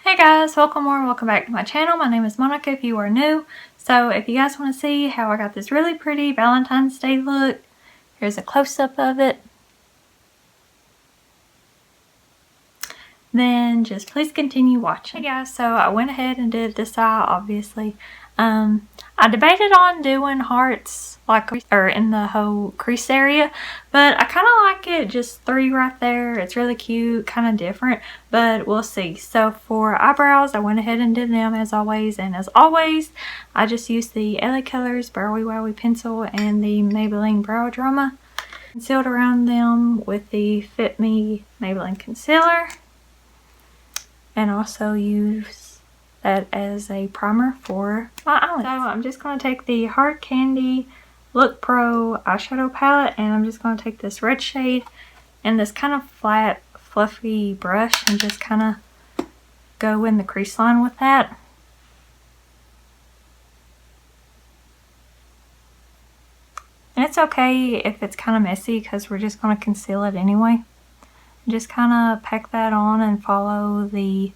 Hey guys, welcome or welcome back to my channel. My name is Monica if you are new. So if you guys want to see how I got this really pretty Valentine's Day look, here's a close-up of it. Then just please continue watching. Hey guys, so I went ahead and did this eye, obviously. I debated on doing hearts in the whole crease area, but I kind of like it just 3 right there. It's really cute, kind of different, but we'll see. So for eyebrows, I went ahead and did them as always, and as always, I just used the LA Colors Browy Wowie pencil and the Maybelline Brow Drama. Concealed around them with the Fit Me Maybelline concealer, and also use that as a primer for my eyelids. So I'm just going to take the Hard Candy Look Pro eyeshadow palette, and I'm just going to take this red shade and this kind of flat fluffy brush and just kind of go in the crease line with that. And it's okay if it's kind of messy because we're just going to conceal it anyway. Just kind of pack that on and follow the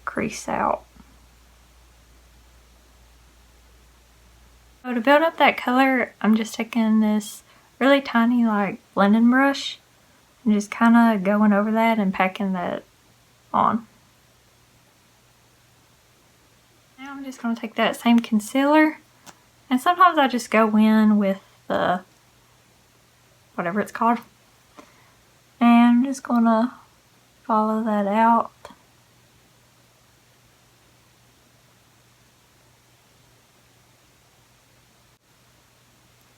crease out. So to build up that color, I'm just taking this really tiny blending brush and just kind of going over that and packing that on. Now I'm just going to take that same concealer, and sometimes I just go in with the whatever it's called, and I'm just going to follow that out.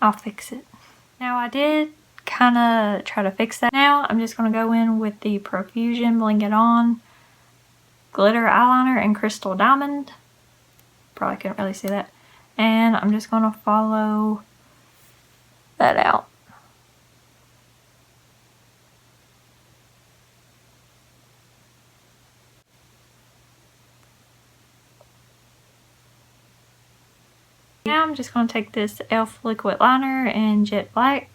I'll fix it. Now I did kind of try to fix that. Now I'm just going to go in with the Profusion Bling It On glitter eyeliner and crystal diamond. Probably couldn't really see that. And I'm just going to follow that out. Now I'm just going to take this e.l.f. liquid liner in jet black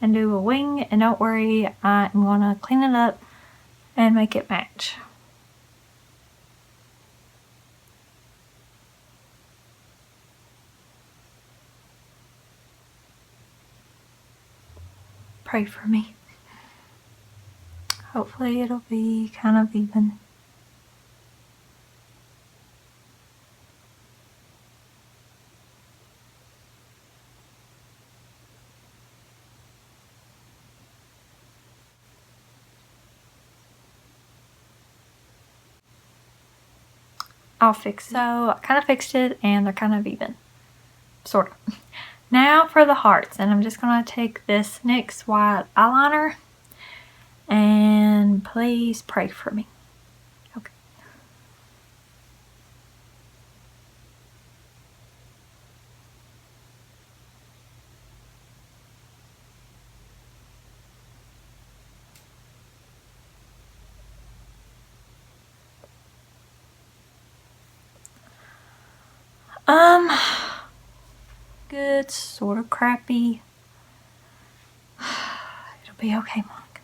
and do a wing, and don't worry, I am going to clean it up and make it match. Pray for me. Hopefully it'll be kind of even. I'll fix it. So I kind of fixed it and they're kind of even. Sort of. Now for the hearts, and I'm just going to take this NYX white eyeliner, and please pray for me. Okay. Good, sort of crappy. It'll be okay, Monica.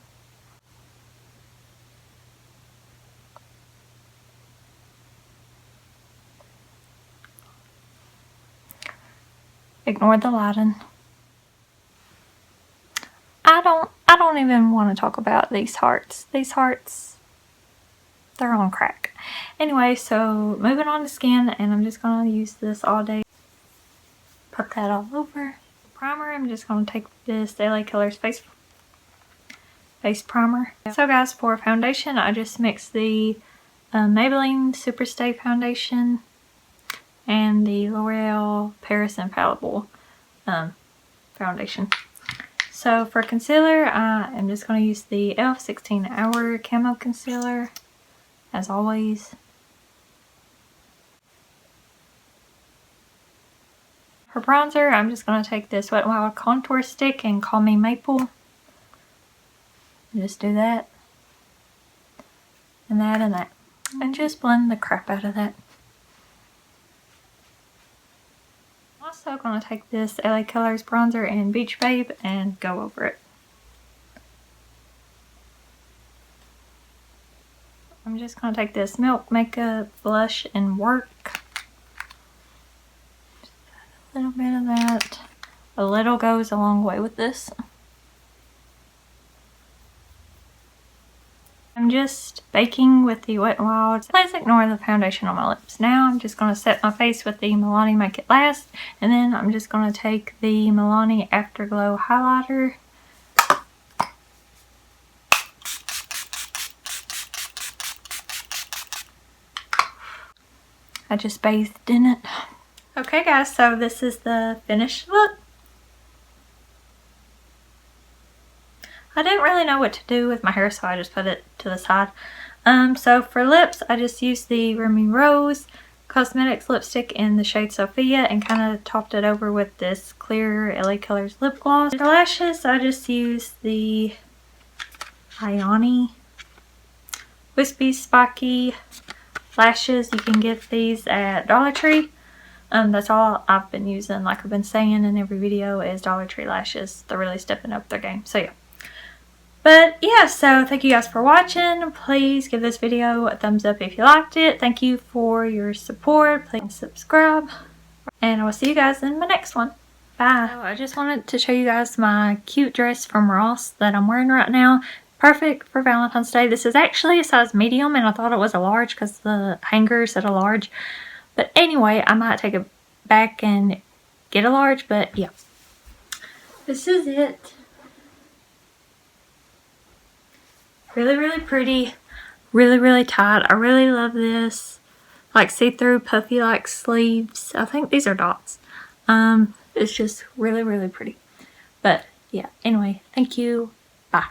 Ignore the lighting. I don't even want to talk about these hearts. These hearts, they're on crack. Anyway, so moving on to skin, and I'm just going to use this all day. Put that all over. Primer, I'm just going to take this LA Colors face primer. So guys, for foundation, I just mixed the Maybelline Superstay foundation and the L'Oreal Paris Infallible foundation. So for concealer, I am just going to use the e.l.f. 16 Hour Camo Concealer, as always. For bronzer, I'm just going to take this Wet n Wild contour stick and Call Me Maple. Just do that. And that and that. And just blend the crap out of that. I'm also going to take this LA Colors bronzer in Beach Babe and go over it. I'm just going to take this Milk Makeup Blush and work. Just a little bit of that. A little goes a long way with this. I'm just baking with the Wet n Wild. Please ignore the foundation on my lips. Now I'm just going to set my face with the Milani Make It Last. And then I'm just going to take the Milani Afterglow highlighter. I just bathed in it. Okay guys, so this is the finished look. I didn't really know what to do with my hair, so I just put it to the side. So for lips, I just used the Remy Rose Cosmetics lipstick in the shade Sophia and kind of topped it over with this clear LA Colors lip gloss. For lashes, I just used the Ioni Wispy Spiky lashes. You can get these at Dollar Tree. That's all I've been using, like I've been saying in every video, is Dollar Tree lashes. They're really stepping up their game. So yeah. But yeah, so thank you guys for watching. Please give this video a thumbs up if you liked it. Thank you for your support. Please subscribe. And I will see you guys in my next one. Bye. So I just wanted to show you guys my cute dress from Ross that I'm wearing right now. Perfect for Valentine's Day. This is actually a size medium and I thought it was a large because the hanger said a large. But anyway, I might take it back and get a large, but yeah. This is it. Really, really pretty. Really, really tight. I really love this. Like see-through puffy like sleeves. I think these are dots. It's just really, really pretty. But yeah, anyway, thank you. Bye.